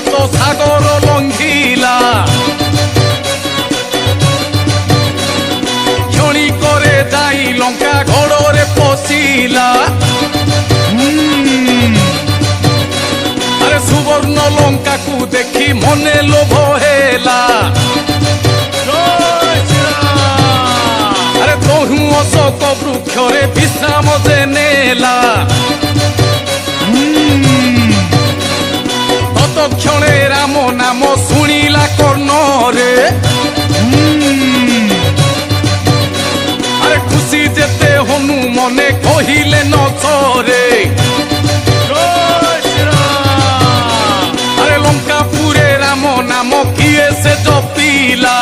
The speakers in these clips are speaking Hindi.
सात सागर लंघिला क्षणी करे जाई लंका घोड़े पशिला अरे सुवर्ण लंका को देखी मने लोभ हेला अरे तहु अशोक वृक्ष रे विश्राम जे नेला तत्क्षणे राम नाम शुणिला कर्ण रे अरे खुशी जेते हनु मने कहिले न छरे अरे लंकापुरे राम नाम किए से जपिला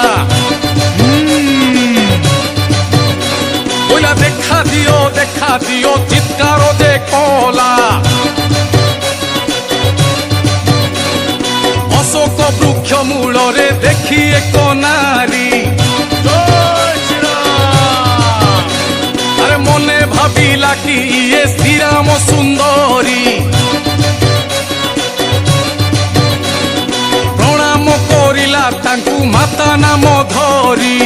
बोला देखा दियो चित्कार दे कला अशोक वृक्ष मूल रे देखी एक नारी अरे मने भाविला कि ये श्रीराम सुंदरी प्रणाम करिला तांकु माता नाम धरी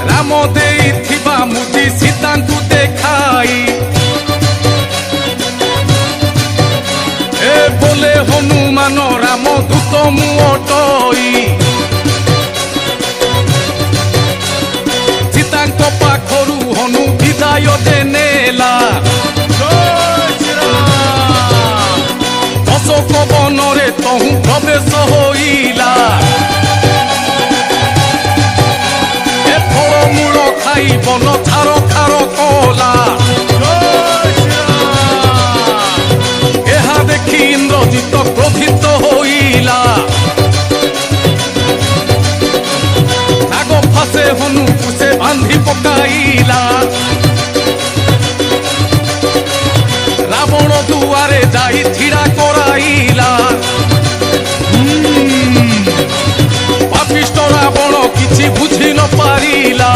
राम देइथिबा मुदी सीतांकु देखाई बोले हनुमान राम दूत मु अटई सीतांक पाखरु हनु विदाय दे नेला अशोक वन रे तहु प्रवेश होइला ए फलमूल खाई बन छार खार कला देखी इंद्रजित क्रोधित होइला नाग फासे हनु से बांधी पकाइला रावण दुआरे जाई छिड़ा कराइला पापिष्ट रावण किछि बुझी न पारिला